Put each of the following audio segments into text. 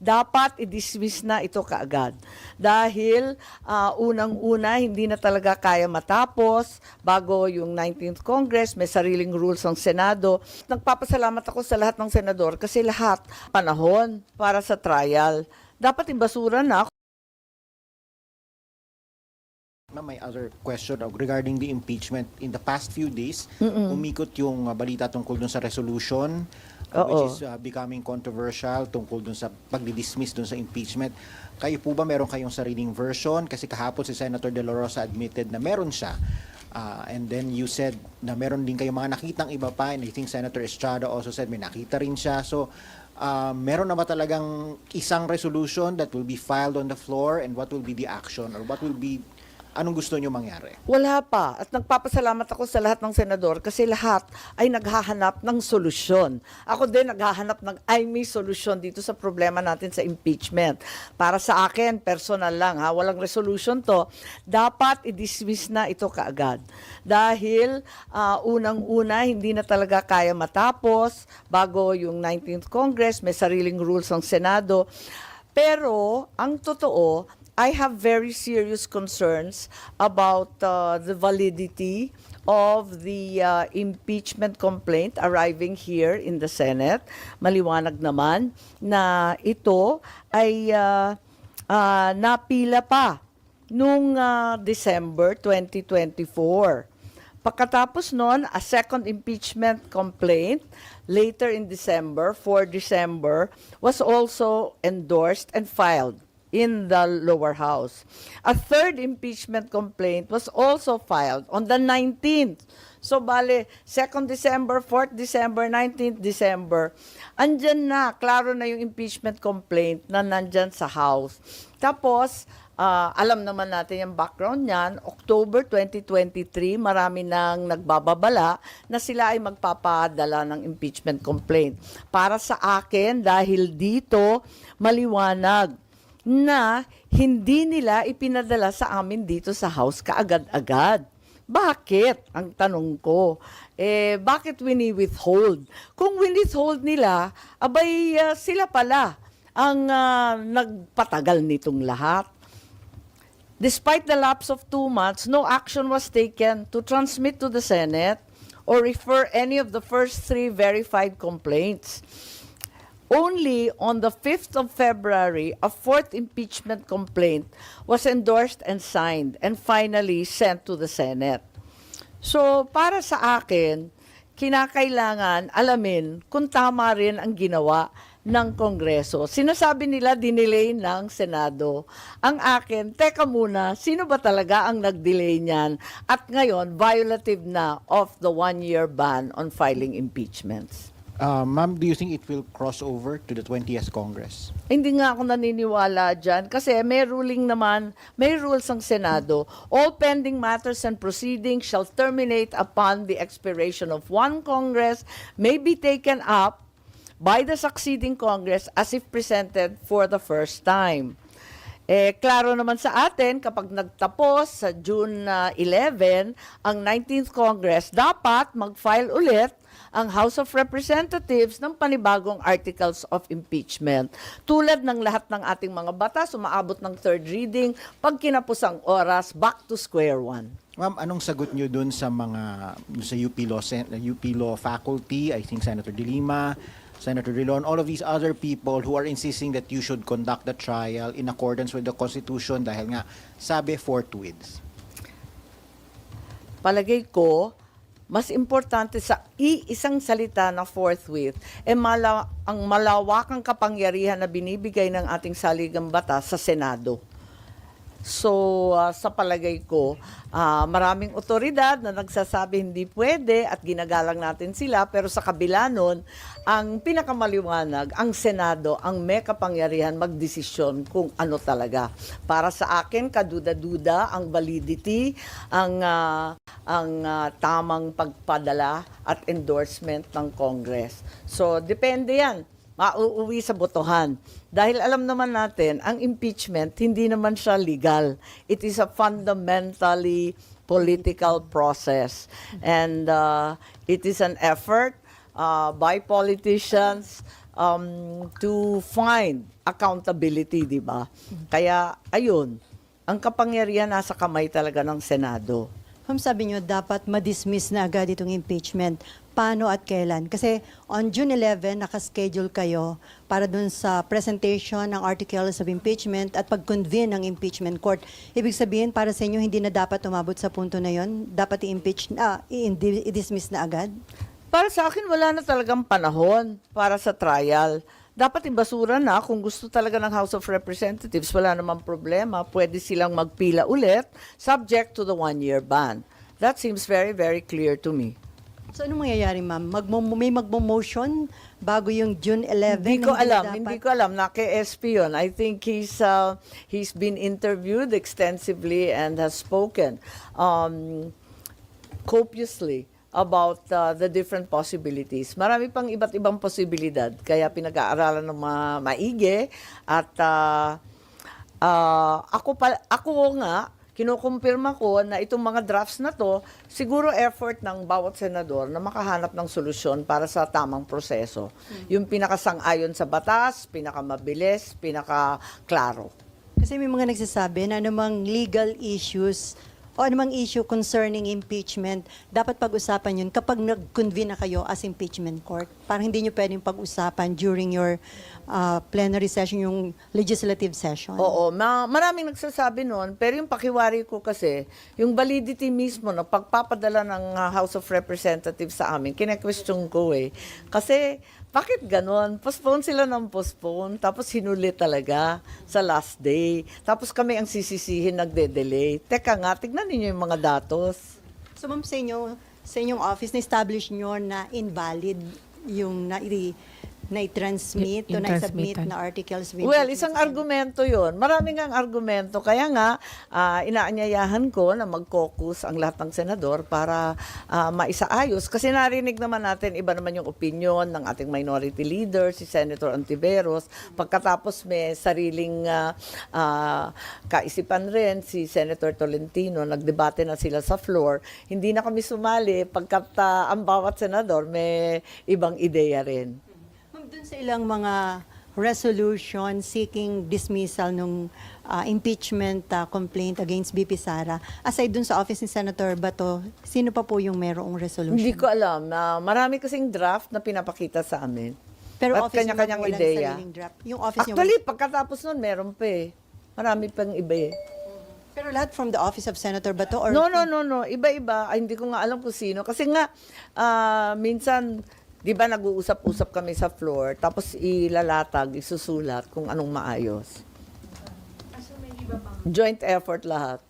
dapat i-dismiss na ito kaagad. Dahil unang-una, hindi na talaga kaya matapos bago yung 19th Congress, may sariling rules ang Senado. Nagpapasalamat ako sa lahat ng senador kasi lahat panahon para sa trial. Dapat ibasura na. Ma'am, may other question regarding the impeachment. In the past few days, umikot yung balita tungkol dun sa resolution, which is becoming controversial tungkol dun sa pagdi-dismiss dun sa impeachment. Kayo po ba meron kayong sariling version? Kasi kahapon si Senator De La Rosa admitted na meron siya. And then you said na meron din kayong mga nakitang iba pa, and I think Senator Estrada also said may nakita rin siya. So, meron na ba talagang isang resolution that will be filed on the floor, and what will be the action, or what will be, anong gusto nyo mangyari? Wala pa. At nagpapasalamat ako sa lahat ng senador kasi lahat ay naghahanap ng solusyon. Ako din naghahanap ng may solusyon dito sa problema natin sa impeachment. Para sa akin, personal lang, walang resolution to. Dapat i-dismiss na ito kaagad. Dahil unang-una, hindi na talaga kaya matapos bago yung 19th Congress, may sariling rules ang Senado. Pero ang totoo, I have very serious concerns about the validity of the impeachment complaint arriving here in the Senate. Maliwanag naman na ito ay napila pa noong December 2024. Pagkatapos noon, a second impeachment complaint later in December, 4 December, was also endorsed and filed in the lower house. A third impeachment complaint was also filed on the 19th. So, bale, 2nd December, 4th December, 19th December, andyan na, klaro na yung impeachment complaint na nandyan sa house. Tapos, alam naman natin yung background niyan, October 2023, marami nang nagbababala na sila ay magpapadala ng impeachment complaint. Para sa akin, dahil dito, maliwanag na hindi nila ipinadala sa amin dito sa house kaagad-agad. Bakit? Ang tanong ko. Bakit wini-withhold? Kung wini-withhold nila, abay sila pala ang nagpatagal nitong lahat. Despite the lapse of 2 months, no action was taken to transmit to the Senate or refer any of the first 3 verified complaints. Only on the 5th of February, a 4th impeachment complaint was endorsed and signed and finally sent to the Senate. So, para sa akin, kinakailangan alamin kung tama rin ang ginawa ng Kongreso. Sinasabi nila dinelay ng Senado. Ang akin, teka muna, sino ba talaga ang nag-delay niyan? At ngayon, violative na of the 1-year ban on filing impeachments. Ma'am, do you think it will cross over to the 20th Congress? Hindi nga ako naniniwala dyan kasi may ruling naman, may rules ang Senado. All pending matters and proceedings shall terminate upon the expiration of 1 Congress, may be taken up by the succeeding Congress as if presented for the first time. Klaro naman sa atin, kapag nagtapos sa June 11, ang 19th Congress, dapat mag-file ulit ang House of Representatives ng panibagong articles of impeachment. Tulad ng lahat ng ating mga batas, umaabot ng 3rd reading, pag kinapos ang oras, back to square one. Ma'am, anong sagot nyo dun sa mga sa UP Law faculty, I think Senator De Lima, Senator Drilon, all of these other people who are insisting that you should conduct the trial in accordance with the Constitution dahil nga sabi forthwith? Palagay ko, mas importante sa iisang salita na forthwith, ang malawakang kapangyarihan na binibigay ng ating saligang batas sa Senado. So, sa palagay ko, maraming otoridad na nagsasabi hindi pwede at ginagalang natin sila, pero sa kabila nun, ang pinakamaliwanag, ang Senado, ang may kapangyarihan magdesisyon kung ano talaga. Para sa akin, kaduda-duda ang validity, ang tamang pagpadala at endorsement ng Congress. So, depende yan. Mauuwi sa botohan. Dahil alam naman natin, ang impeachment, hindi naman siya legal. It is a fundamentally political process. And it is an effort by politicians to find accountability, di ba? Kaya, ayun, ang kapangyarihan nasa kamay talaga ng Senado. Ma'am, sabi nyo, dapat ma-dismiss na agad itong impeachment. Paano at kailan? Kasi on June 11, nakaschedule kayo para dun sa presentation ng articles of impeachment at pag-convene ng impeachment court. Ibig sabihin, para sa inyo, hindi na dapat umabot sa punto na yon? Dapat i-impeach na, i-dismiss na agad? Para sa akin, wala na talagang panahon para sa trial. Dapat ibasura na kung gusto talaga ng House of Representatives, wala namang problema. Pwede silang magpila ulit, subject to the 1-year ban. That seems very, very clear to me. So, ano mangyayari, ma'am? May magmo-motion bago yung June 11? Hindi ko na alam, dapat- hindi ko alam. Naka-SP yun. I think he's been interviewed extensively and has spoken copiously about the different possibilities. Marami pang iba't ibang posibilidad. Kaya pinag-aaralan ng maigi at ako nga, kinukumpirma ko na itong mga drafts na to, siguro effort ng bawat senador na makahanap ng solusyon para sa tamang proseso. Yung pinakasang-ayon sa batas, pinakamabilis, pinakaklaro. Kasi may mga nagsasabi na anumang legal issues o anumang issue concerning impeachment, dapat pag-usapan yun kapag nag-convene na kayo as impeachment court. Parang hindi nyo pwedeng pag-usapan during your plenary session, yung legislative session. Oo, maraming nagsasabi noon, pero yung pakiwari ko kasi, yung validity mismo ng pagpapadala ng House of Representatives sa amin, kine-question ko eh. Kasi, bakit ganon? Postpone sila ng postpone, tapos hinuli talaga sa last day. Tapos kami ang sisisihin, nagde-delay. Teka nga, tignan ninyo yung mga datos. So ma'am, sa inyong office, na-establish nyo na invalid yung na-transmit o na-submit Transmitted. na articles. of Well, impeachment. isang argumento yon. Maraming ang argumento. Kaya nga, inaanyayahan ko na mag-caucus ang lahat ng senador para maisaayos. Kasi narinig naman natin, iba naman yung opinion ng ating minority leader, si Senator Antiveros. Pagkatapos may sariling kaisipan rin, si Senator Tolentino, nagdebate na sila sa floor. Hindi na kami sumali pagkat ang bawat senador may ibang ideya rin. Ma'am, dun sa ilang mga resolution seeking dismissal ng impeachment complaint against BP Sara, aside dun sa office ni Senator Bato, sino pa po yung merong resolution? Hindi ko alam. Marami kasing draft na pinapakita sa amin. Pero At office niyo kanya-kanyang walang ideya. sariling draft. Yung office niyo Actually, pagkatapos nun, meron pa eh. Marami pang iba eh. pero lahat from the office of Senator Bato or No. Iba-iba. Ay, hindi ko nga alam kung sino. Kasi nga, minsan, di ba nag-uusap-usap kami sa floor, tapos ilalatag, isusulat kung anong maayos. Joint effort lahat.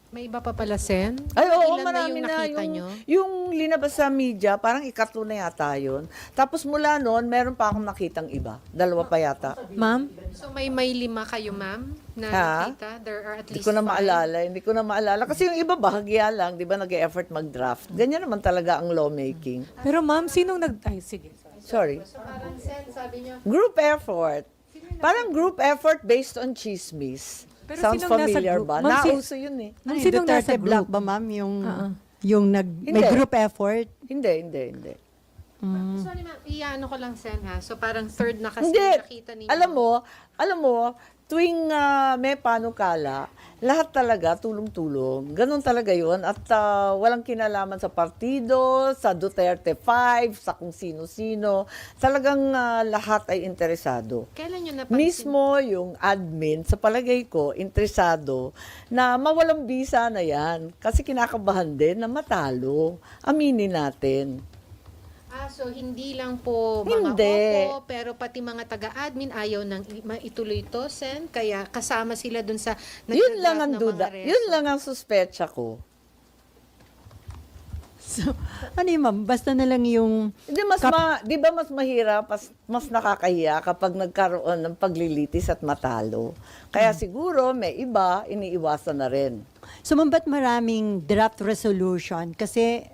May iba pa pala, Sen? Ay, oo, Ilan marami na yung nakita na. nyo? Yung linabas sa media, parang ikatlo na yata yun. Tapos mula noon, meron pa akong nakitang iba. Dalawa pa yata. Ma'am? So may 5 kayo, ma'am, na Ha? nakita? There are at Hindi least ko na 5. maalala. Hindi ko na maalala. Kasi yung iba, bahagya lang. Di ba, nag-e-effort mag-draft. Ganyan naman talaga ang lawmaking. Pero ma'am, sinong Ay, sige. Sorry. So parang, Sen, sabi nyo, Group effort. Parang group effort based on chismis. Pero Sounds sinong nasa familiar group? ba? Ma'am, Nauso yun eh. Ano yung Sinong Duterte nasa Black group? ba, ma'am? Yung, may Hindi. group effort? Hindi. sorry ma'am, iyaano ko lang, Sen, ha? So parang third na kasi Hindi. nakita ninyo. Alam mo, tuwing may panukala, lahat talaga tulong-tulong. Ganon talaga yun. At walang kinalaman sa partido, sa Duterte 5, sa kung sino-sino. Talagang lahat ay interesado. Kailan nyo napansin? Mismo yung admin, sa palagay ko, interesado na mawalang bisa na yan. Kasi kinakabahan din na matalo. Aminin natin. So hindi lang po mga Hindi. opo, pero pati mga taga-admin ayaw nang ituloy to, Sen. Kaya kasama sila dun sa Yun lang ang nagda-draft ng mga duda. reso. Yun lang ang suspecha ko. So, ano yun, ma'am? Basta na lang yung... Hindi di ba mas mahirap, mas nakakahiya kapag nagkaroon ng paglilitis at matalo. Kaya siguro may iba iniiwasan na rin. So, ma'am, ba't maraming draft resolution? Kasi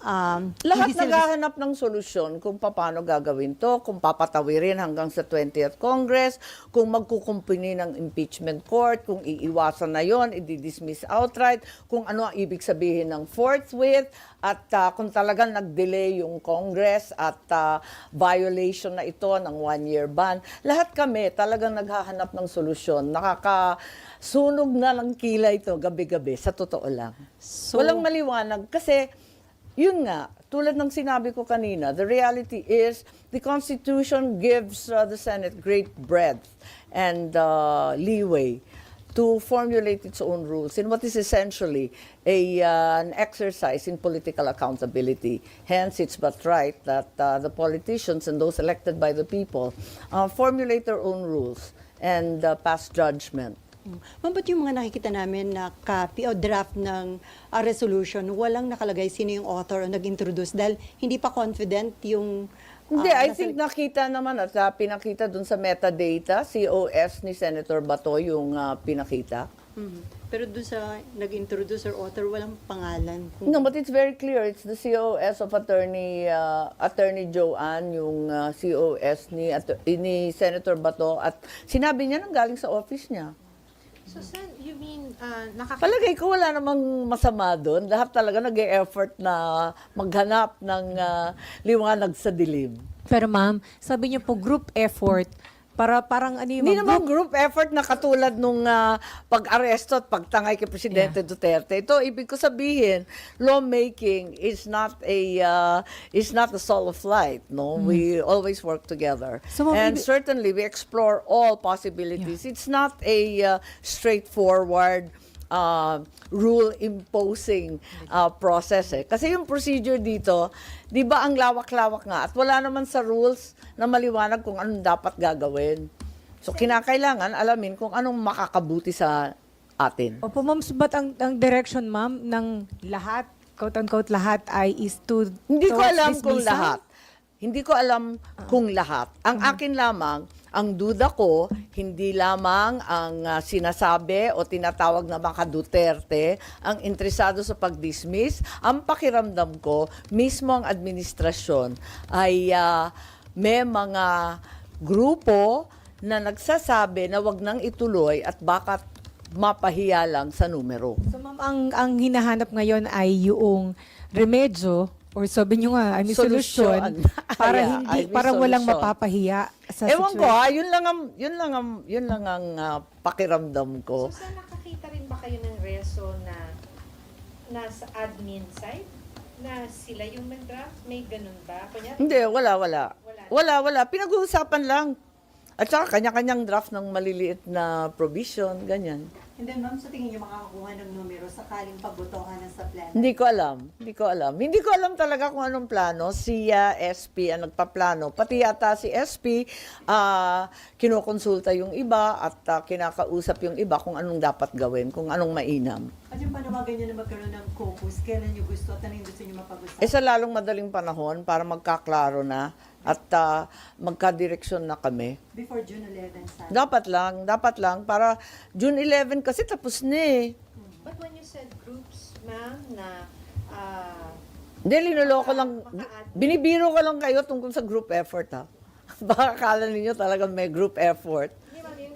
Lahat hindi sila naghahanap ng solusyon kung paano gagawin to, kung papatawirin hanggang sa 20th Congress, kung magkukumpuni ng impeachment court, kung iiwasan na yon, i-dismiss outright, kung ano ang ibig sabihin ng forthwith, at kung talagang nag-delay yung Congress at violation na ito ng one-year ban. Lahat kami talagang naghahanap ng solusyon. Nakakasunog na ng kilay ito gabi-gabi, sa totoo lang. Walang maliwanag kasi yun nga, tulad ng sinabi ko kanina, the reality is the Constitution gives the Senate great breadth and leeway to formulate its own rules in what is essentially an exercise in political accountability. Hence, it's but right that the politicians and those elected by the people formulate their own rules and pass judgment. Ma'am, ba't yung mga nakikita namin na copy o draft ng resolution, walang nakalagay sino yung author o nag-introduce dahil hindi pa confident yung... Hindi, I think nakita naman at pinakita dun sa metadata, COS ni Senator Bato yung pinakita. Pero doon sa nag-introduce or author, walang pangalan. No, but it's very clear. It's the COS of Attorney Joanne, yung COS ni Senator Bato. At sinabi niya nang galing sa office niya. So, Sen, you mean, nakakita Palagay ko wala namang masama doon. Lahat talaga nag-e-effort na maghanap ng liwanag sa dilim. Pero ma'am, sabi niyo po group effort para parang ano yung Hindi ma'am, naman group effort na katulad nung pag-aresto at pagtangay kay Presidente Duterte. Ito, ibig ko sabihin, lawmaking is not a solo flight. No, we always work together. So, ma'am, And certainly, we explore all possibilities. It's not a straightforward rule-imposing process eh. Kasi yung procedure dito, di ba ang lawak-lawak nga at wala naman sa rules na maliwanag kung anong dapat gagawin. So kinakailangan alamin kung anong makakabuti sa atin. Opo ma'am, but ang direction ma'am ng lahat, quote-unquote lahat ay is to Hindi ko towards alam kung dismissal? lahat. Hindi ko alam kung lahat. Ang akin lamang, ang duda ko, hindi lamang ang sinasabi o tinatawag na mga Duterte ang interesado sa pag-dismiss. Ang pakiramdam ko, mismo ang administrasyon ay may mga grupo na nagsasabi na wag nang ituloy at baka mapahiya lang sa numero. So ma'am, ang hinahanap ngayon ay yung remedyo or sabi niyo nga, I mean, Solusyon. solusyon para Yeah, hindi, I mean, parang walang solusyon. mapapahiya sa Ewan ko situation. yun lang ang pakiramdam ko. So, saan nakakita rin ba kayo ng reso na nasa admin side? Na sila yung nag-draft? May ganun ba? Kunyari, Hindi, wala. Pinag-uusapan lang. At saka kanya-kanyang draft ng maliliit na provision, ganyan. And then, ma'am, sa tingin niyo makakakuha ng numero sakaling pagbotohan ng sa plan? Hindi ko alam talaga kung anong plano. Si SP ang nagpaplano. Pati yata si SP, kinukonsulta yung iba at kinakausap yung iba kung anong dapat gawin, kung anong mainam. At yung panawagan niyo na magkaroon ng caucus, kailan niyo gusto at ano yung gusto niyo mapag-usapan? Sa lalong madaling panahon para magkaklaro na at magkadireksyon na kami. Before June 11, sana. Dapat lang para June 11 kasi tapos na eh. but when you said groups, ma'am, na Hindi, linuloko lang. Binibiro ko lang kayo tungkol sa group effort ha. Baka akala ninyo talagang may group effort.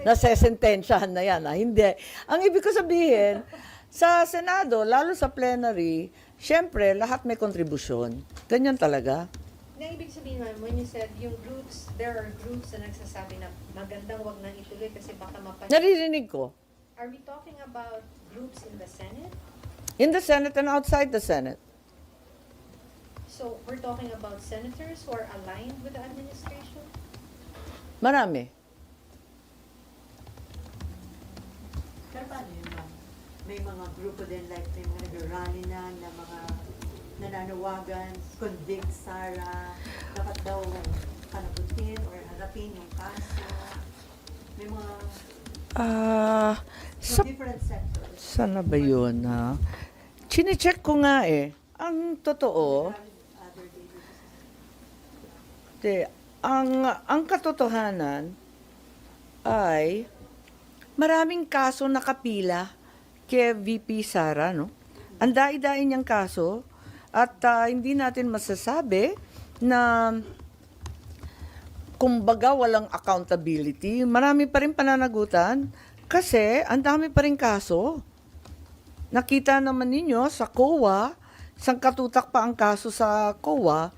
Nasesentensyahan na yan ha. Hindi. Ang ibig ko sabihin, sa Senado, lalo sa plenary, syempre, lahat may kontribusyon. Ganyan talaga. na ibig sabihin, ma'am, when you said yung groups, there are groups na nagsasabi na magandang wag nang ituloy kasi baka Naririnig ko. Are we talking about groups in the Senate? In the Senate and outside the Senate. So, we're talking about senators who are aligned with the administration? Marami. Pero paano yun, ma'am? May mga grupo din, like may mga nag-rally na mga nananawagan, convict Sara, dapat daw panagutin or harapin yung kaso. May mga Sa different sectors. Sana ba yun, ha? Chine-check ko nga eh. Ang totoo, Other de, ang katotohanan ay maraming kaso nakapila kay VP Sara, no? Ang dai-dai niyang kaso. At hindi natin masasabi na kumbaga walang accountability. Marami pa rin pananagutan kasi ang dami pa rin kaso. Nakita naman ninyo sa COA, sangkatutak pa ang kaso sa COA,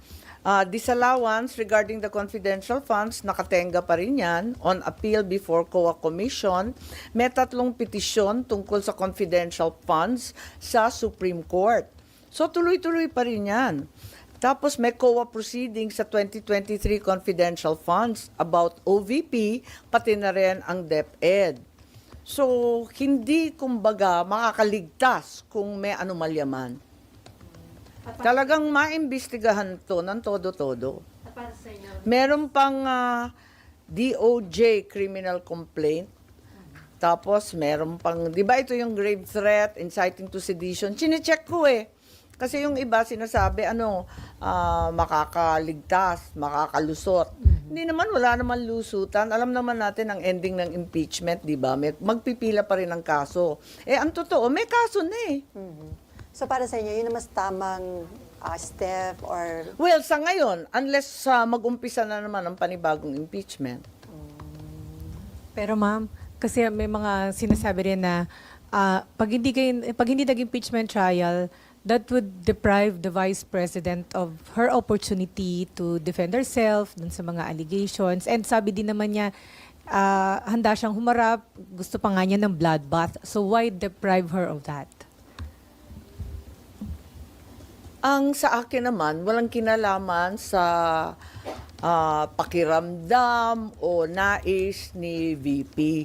disallowance regarding the confidential funds, nakatenga pa rin yan on appeal before COA Commission. May 3 petisyon tungkol sa confidential funds sa Supreme Court. So tuloy-tuloy pa rin yan. Tapos may COA proceeding sa 2023 confidential funds about OVP, pati na rin ang DepEd. So, hindi kumbaga makakaligtas kung may anomalya man. Talagang maimbestigahan to ng todo-todo. Para sa inyo, Meron pang DOJ criminal complaint. Tapos meron pang, di ba ito yung grave threat, inciting to sedition? Chinecheck ko eh. Kasi yung iba sinasabi, makakaligtas, makakalusot. Hindi naman, wala naman lusutan. Alam naman natin ang ending ng impeachment, di ba? Magpipila pa rin ang kaso. Ang totoo, may kaso na eh. So para sa inyo, yun ang mas tamang step or... Well, sa ngayon, unless mag-umpisa na naman ang panibagong impeachment. Pero ma'am, kasi may mga sinasabi rin na pag hindi nag-impeachment trial, that would deprive the Vice President of her opportunity to defend herself dun sa mga allegations. And sabi din naman niya, handa siyang humarap, gusto pa nga niya ng bloodbath. So why deprive her of that? Ang sa akin naman, walang kinalaman sa pakiramdam o nais ni VP.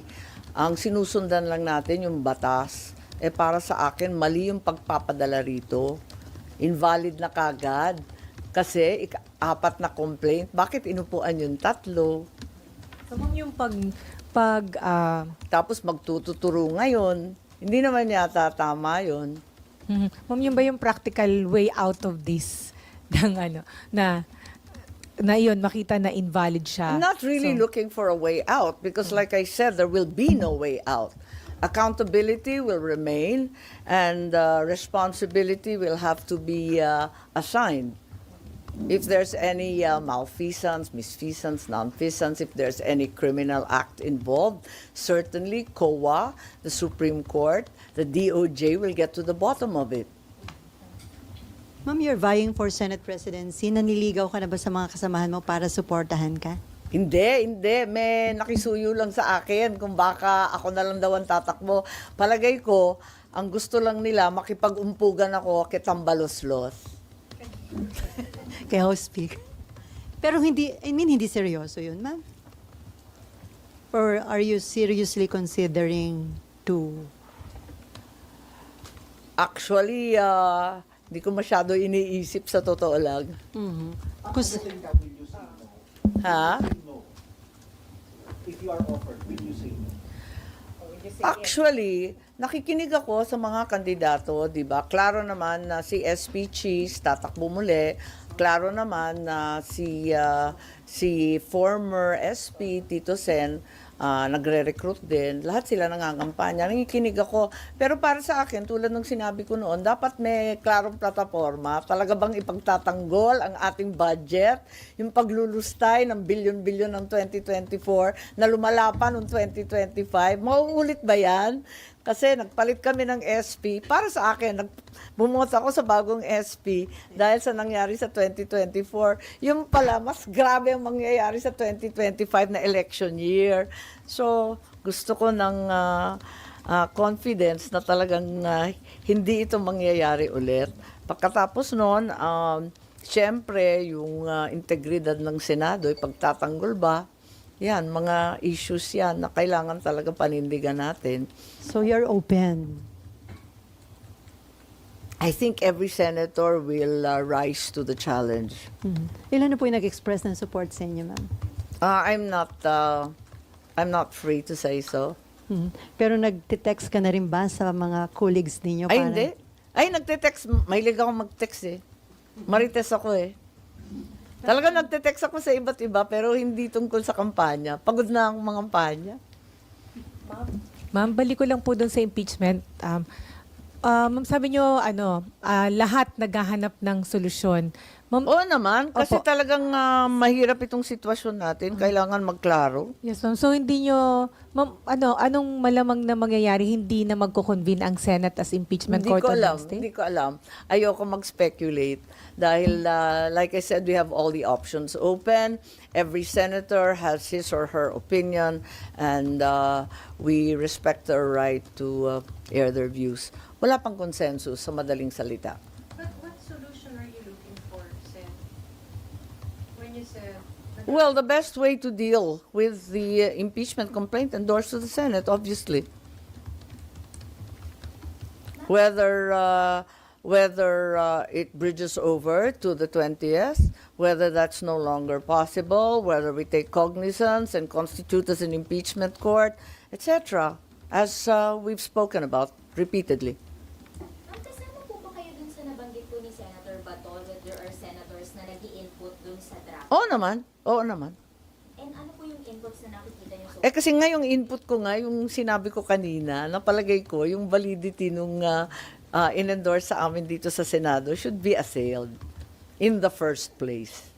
Ang sinusundan lang natin yung batas. Para sa akin, mali yung pagpapadala rito. Invalid na kagad. Kasi 4 na complaint. Bakit inupuan yung 3? So ma'am, yung Tapos magtututuro ngayon. Hindi naman yata tama yun. Ma'am, yun ba yung practical way out of this? Na yun, makita na invalid siya. I'm not really So, looking for a way out because like I said, there will be no way out. Accountability will remain and responsibility will have to be assigned. If there's any malfeasance, misfeasance, nonfeasance, if there's any criminal act involved, certainly COA, the Supreme Court, the DOJ will get to the bottom of it. Ma'am, you're vying for Senate presidency. Naniligaw ka na ba sa mga kasamahan mo para suportahan ka? Hindi. May nakisuyo lang sa akin kung baka ako na lang daw ang tatakbo. Palagay ko, ang gusto lang nila, makipag-umpugan ako kay Tambaloslos. Kay House Speaker. Pero hindi seryoso yun, ma'am? Or are you seriously considering to... Actually, hindi ko masyado iniisip sa totoo lang. Kus- Ha? If you are offered, will you say no? Actually, nakikinig ako sa mga kandidato, di ba? Klaro naman na si SP Cheese tatakbo muli. Klaro naman na si former SP Tito Sen nagre-recruit din. Lahat sila nangangampanya. Nakikinig ako. Pero para sa akin, tulad ng sinabi ko noon, dapat may klarong plataforma. Talaga bang ipagtatanggol ang ating budget? Yung paglulustay ng bilyon-bilyon ng 2024 na lumalapan noong 2025. Mauulit ba yan? Kasi nagpalit kami ng SP. Para sa akin, bumoto ako sa bagong SP dahil sa nangyari sa 2024. Yung pala, mas grabe ang mangyayari sa 2025 na election year. So, gusto ko ng confidence na talagang hindi ito mangyayari ulit. Pagkatapos noon, siyempre, yung integridad ng Senado, pagtatanggol ba? Yan, mga issues yan na kailangan talaga panindigan natin. So you're open. I think every senator will rise to the challenge. Ilan na po yung nag-express ng support sa inyo, ma'am? I'm not free to say so. Pero nag-text ka na rin ba sa mga colleagues ninyo? Ay, hindi. Ay, nagte-text. Mahilig ako mag-text eh. Marites ako eh. Talaga nagte-text ako sa iba't iba pero hindi tungkol sa kampanya. Pagod na ang mga kampanya. Ma'am, balik ko lang po dun sa impeachment. Ma'am, sabi nyo, lahat naghahanap ng solusyon. Ma'am, Oo naman, kasi Opo. talagang mahirap itong sitwasyon natin. Kailangan magklaro. yes, ma'am. So, hindi nyo, ma'am, anong malamang na mangyayari? Hindi na magko-convene ang Senate as impeachment Hindi court ko on alam, Wednesday? hindi ko alam. Ayoko mag-speculate dahil like I said, we have all the options open. Every senator has his or her opinion and we respect their right to air their views. Wala pang consensus sa madaling salita. But what solution are you looking for, Sen? When you said... Well, the best way to deal with the impeachment complaint endorsed to the Senate, obviously. Whether it bridges over to the 20th, whether that's no longer possible, whether we take cognizance and constitute as an impeachment court, etc., as we've spoken about repeatedly. Ma'am, kasama po ba kayo dun sa nabanggit po ni Senator Bato that there are senators na nag-i-input dun sa draft? Oo naman, oo naman. And ano po yung inputs na nakikita niyo so Kasi nga yung input ko nga, yung sinabi ko kanina, napalagay ko, yung validity nung in-endorse sa amin dito sa Senado should be assailed in the first place.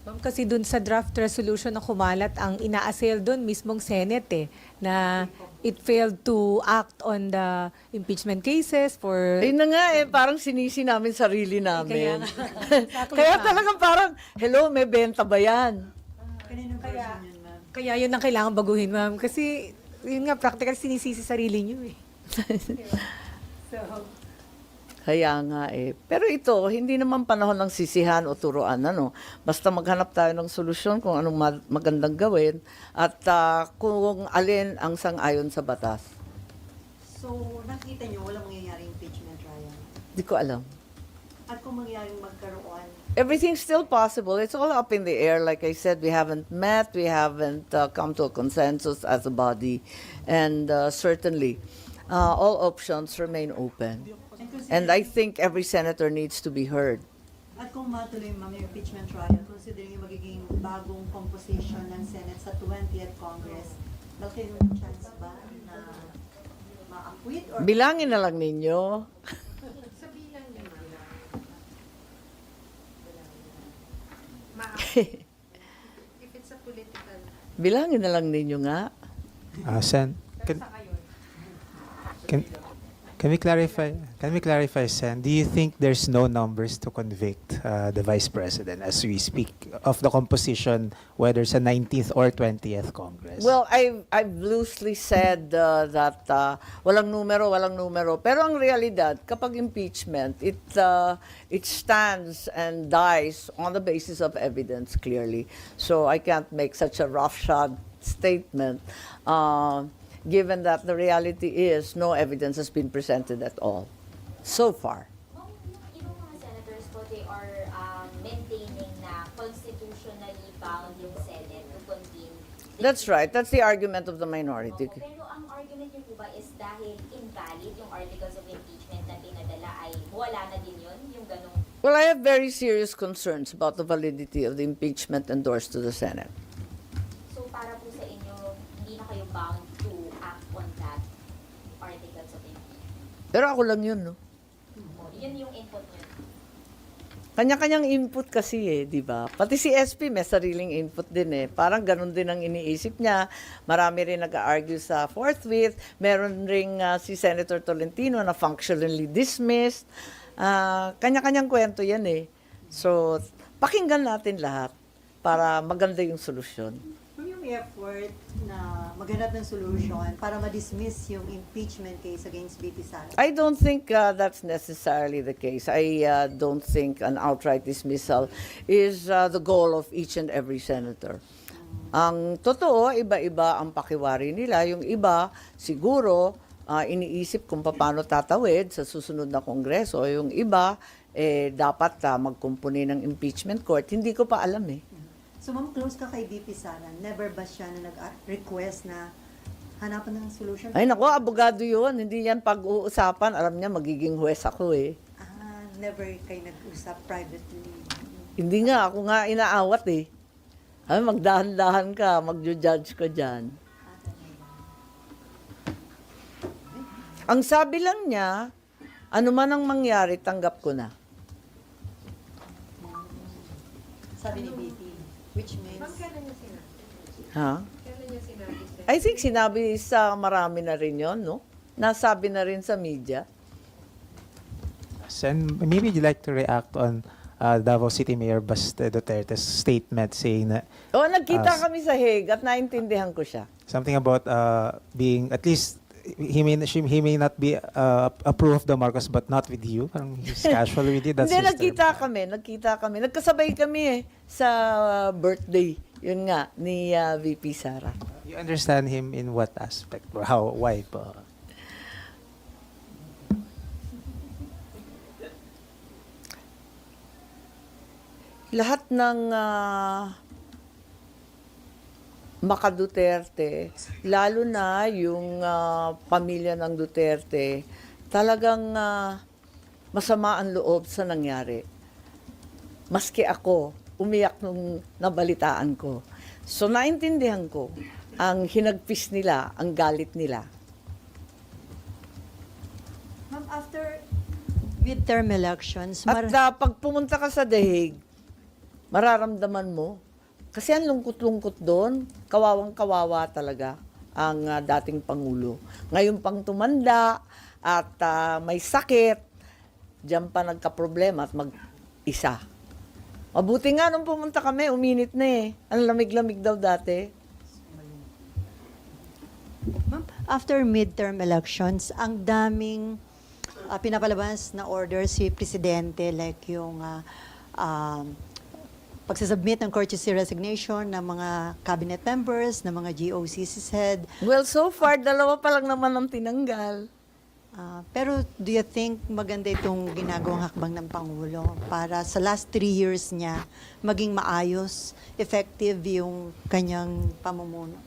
Ma'am, kasi dun sa draft resolution na kumalat, ang ina-assail dun mismong Senate na it failed to act on the impeachment cases for... Ayun na nga parang sinisi namin sarili namin. Kaya Kaya talagang parang, hello, may benta ba yan? Kaninong version yun, ma'am? Kaya yun ang kailangan baguhin, ma'am. Kasi, yun nga, practical sinisisi sarili nyo eh. So, Kaya nga Pero ito, hindi naman panahon ng sisihan o turuan. Basta maghanap tayo ng solusyon kung anong magandang gawin at kung alin ang sang-ayon sa batas. So, nakita nyo, walang mangyayaring impeachment trial. Hindi ko alam. At kung mangyayaring magkaroon, Everything's still possible. It's all up in the air. Like I said, we haven't met. We haven't come to a consensus as a body. And certainly, all options remain open. And I think every senator needs to be heard. at kung matuloy, ma'am, yung impeachment trial, considering yung magiging bagong composition ng Senate sa 20th Congress, malaki yung chance ba na ma-acquit or Bilangin na lang ninyo. Sabihin niyo, ma'am. If it's a political... Bilangin na lang ninyo nga. Sen, can we clarify? Can we clarify, Sen? Do you think there's no numbers to convict the Vice President as we speak of the composition, whether sa 19th or 20th Congress? Well, I've loosely said that walang numero. Pero ang realidad, kapag impeachment, it stands and dies on the basis of evidence, clearly. So I can't make such a roughshod statement, given that the reality is no evidence has been presented at all so far. Ma'am, yung ibang mga senators po, they are maintaining na constitutionally bound yung Senate to convene. That's right. That's the argument of the minority. Opo, pero ang argument niyo po ba is dahil invalid yung articles of impeachment na pinadala ay wala na din yun, yung ganong... Well, I have very serious concerns about the validity of the impeachment endorsed to the Senate. So para po sa inyo, hindi na kayo bound to act on that articles of impeachment. Pero ako lang yun, no? Yun yung input niyo. Kanya-kanyang input kasi di ba? Pati si SP may sariling input din Parang ganun din ang iniisip niya. Marami rin nag-argue sa forthwith. Meron ring si Senator Tolentino na functionally dismissed. Kanya-kanyang kwento yan So, pakinggan natin lahat para maganda yung solusyon. yung effort na maghanap ng solution para ma-dismiss yung impeachment case against BP Sara? I don't think that's necessarily the case. I don't think an outright dismissal is the goal of each and every senator. Ang totoo, iba-iba ang pakiwari nila. Yung iba, siguro, iniisip kung paano tatawid sa susunod na kongreso. Yung iba, dapat magkumpuni ng impeachment court. Hindi ko pa alam So, ma'am, close ka kay BP Sara. Never ba siya na nag-request na hanapan ng solution? Ay nako, abogado yun. Hindi yan pag-uusapan. Alam niya, magiging huwes ako Never kayo nag-usap privately. Hindi nga, ako nga inaawat Ay, magdahan-dahan ka, mag-judge ka dyan. Ang sabi lang niya, Ano man ang mangyari, tanggap ko na. Sabi ni BP, which means... Ma'am, kailan niya sinabi? Ha? Kailan niya sinabi sa'yo? I think sinabi sa marami na rin yon, no? Nasabi na rin sa media. Sen, maybe you'd like to react on Davao City Mayor Baste Duterte's statement saying that O, nagkita Ah, kami sa Hague at naintindihan ko siya. something about being at least he may not be approve of the Marcos but not with you. Parang he's casual with you. That's Hindi, his term. nagkita kami. Nagkasabay kami sa birthday. Yun nga, ni VP Sara. You understand him in what aspect or how? Why po? Lahat ng Maka Duterte, lalo na yung pamilya ng Duterte, talagang masama ang loob sa nangyari. Maski ako, umiyak nung nabalitaan ko. So naintindihan ko ang hinagpis nila, ang galit nila. Ma'am, after midterm elections, At pag pumunta ka sa The Hague, mararamdaman mo, kasi ang lungkot-lungkot doon, kawawang-kawawa talaga ang dating Pangulo. Ngayon pang tumanda at may sakit, diyan pa nagka-problema at mag-isa. Mabuti nga nung pumunta kami, uminit na eh. Ang lamig-lamig daw dati. Ma'am, after midterm elections, ang daming pinapalabas na order si Presidente, like yung pagsasubmit ng courtesy resignation ng mga cabinet members, ng mga GOCC's head. Well, so far, 2 pa lang naman ang tinanggal. Pero do you think maganda itong ginagawang hakbang ng Pangulo para sa last 3 years niya maging maayos, effective yung kanyang pamumuno?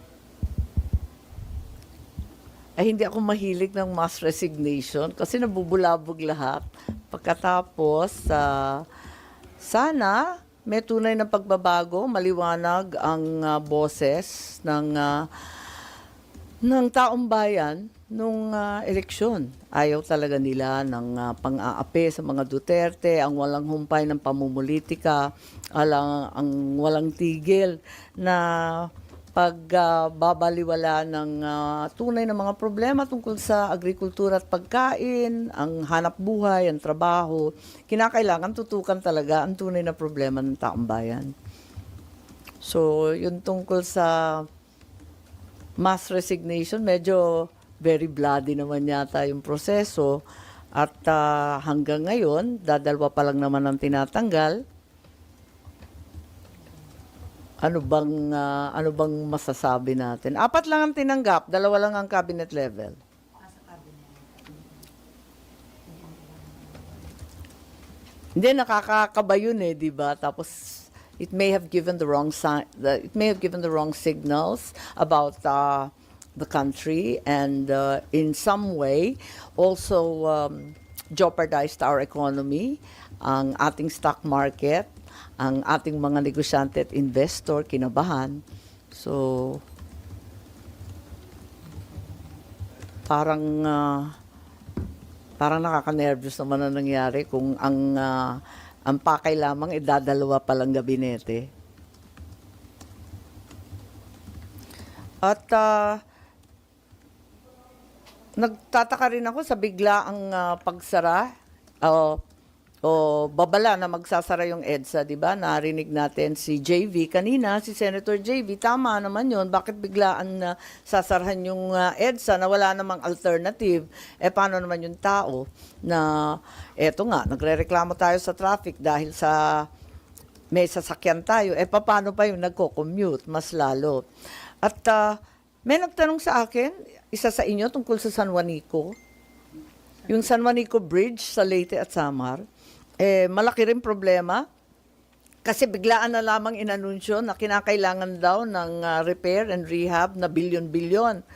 Ay, hindi ako mahilig ng mass resignation kasi nabubulabog lahat. Pagkatapos, sana may tunay na pagbabago, maliwanag ang boses ng taong bayan nung eleksyon. Ayaw talaga nila ng pang-aapi sa mga Duterte, ang walang humpay ng pamumulitika, ang walang tigil na pagbabaliwala ng tunay na mga problema tungkol sa agrikultura at pagkain, ang hanap buhay, ang trabaho. Kinakailangan tutukan talaga ang tunay na problema ng taong bayan. So, yun tungkol sa mass resignation, medyo very bloody naman yata yung proseso. At hanggang ngayon, 2 pa lang naman ang tinatanggal. Ano bang masasabi natin? 4 lang ang tinanggap, 2 lang ang cabinet level. Hindi, nakakakaba yun eh, di ba? Tapos it may have given the wrong signals about the country and in some way also jeopardized our economy, ang ating stock market, ang ating mga negosyante at investor kinabahan. So, parang nakaka-nervous naman ang nangyari kung ang pakay lamang idadalawa palang gabinete. At nagtataka rin ako sa biglaang pagsara o babala na magsasara yung EDSA, di ba? Narinig natin si JV kanina, si Senator JV, tama naman yun. Bakit biglaan na sasarahan yung EDSA na wala namang alternative? Paano naman yung tao na, eto nga, nagre-reklamo tayo sa traffic dahil sa may sasakyan tayo. Paano pa yung nagko-commute? Mas lalo. At may nagtanong sa akin, isa sa inyo tungkol sa San Juanico. Yung San Juanico Bridge sa Leyte at Samar. Malaki rin problema kasi biglaan na lamang inanunsyo na kinakailangan daw ng repair and rehab na bilyon-bilyon.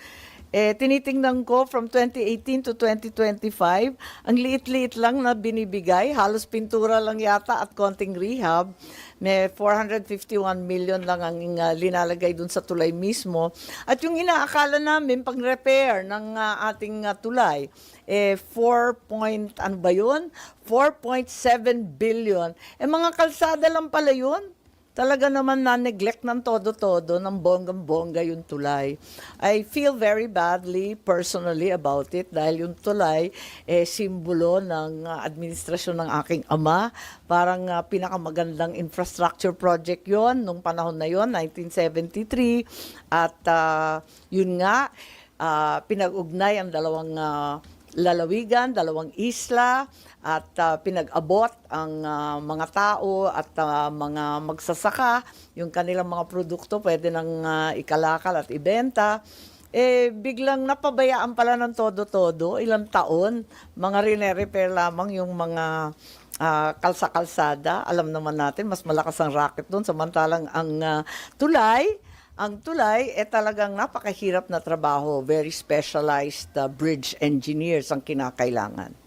Tinitingnan ko from 2018 to 2025, ang liit-liit lang na binibigay, halos pintura lang yata at konting rehab. May 451 million lang ang linalagay dun sa tulay mismo. At yung inaakala namin pang-repair ng ating tulay, 4 yun? 4.7 billion. Mga kalsada lang pala yun. Talaga naman na-neglect ng todo-todo, ng bonggang-bongga yung tulay. I feel very badly personally about it dahil yung tulay, simbolo ng administrasyon ng aking ama. Parang pinakamagandang infrastructure project yon nung panahon na yon, 1973. At yun nga, pinag-ugnay ang dalawang lalawigan, dalawang isla, at pinag-abot ang mga tao at mga magsasaka, yung kanilang mga produkto pwede nang ikalakal at ibenta. Biglang napabayaan pala ng todo-todo, ilang taon, mga rine-repair lamang yung mga kalsa-kalsada. Alam naman natin, mas malakas ang racket doon, samantalang ang tulay, talagang napakahirap na trabaho. Very specialized bridge engineers ang kinakailangan.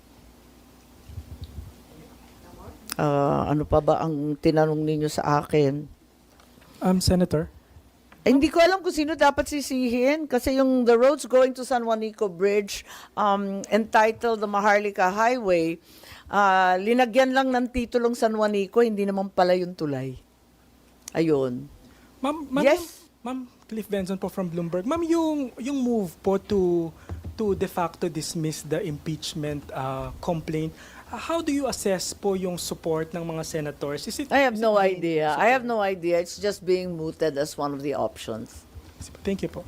Ano pa ba ang tinanong ninyo sa akin? Senator. Hindi ko alam kung sino dapat sisihin kasi yung the roads going to San Juanico Bridge entitled the Maharlika Highway, linagyan lang ng titulong San Juanico, hindi naman pala yung tulay. Ayun. Ma'am, Yes? Ma'am Cliff Benson po from Bloomberg. Ma'am, yung move po to de facto dismiss the impeachment complaint, how do you assess po yung support ng mga senators? I have no idea. It's just being mooted as one of the options. Thank you po.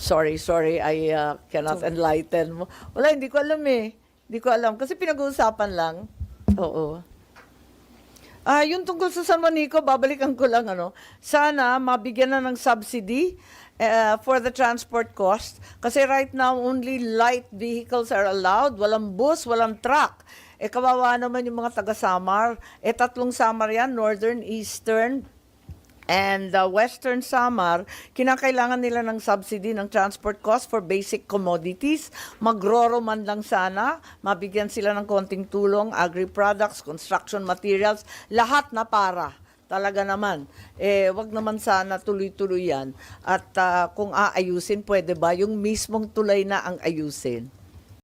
Sorry, I cannot enlighten mo. Wala, hindi ko alam eh. Hindi ko alam. Kasi pinag-uusapan lang. Oo. Yung tungkol sa San Juanico, babalikan ko lang, sana mabigyan na ng subsidy for the transport cost. Kasi right now, only light vehicles are allowed. Walang bus, walang truck. Kawawa naman yung mga taga-Samar. 3 Samar yan, Northern, Eastern, and Western Samar. Kinakailangan nila ng subsidy ng transport cost for basic commodities. Magroro man lang sana, mabigyan sila ng konting tulong, agri-products, construction materials, lahat na para. Talaga naman. Wag naman sana tuloy-tuloy yan. At kung aayusin, pwede ba yung mismong tulay na ang ayusin?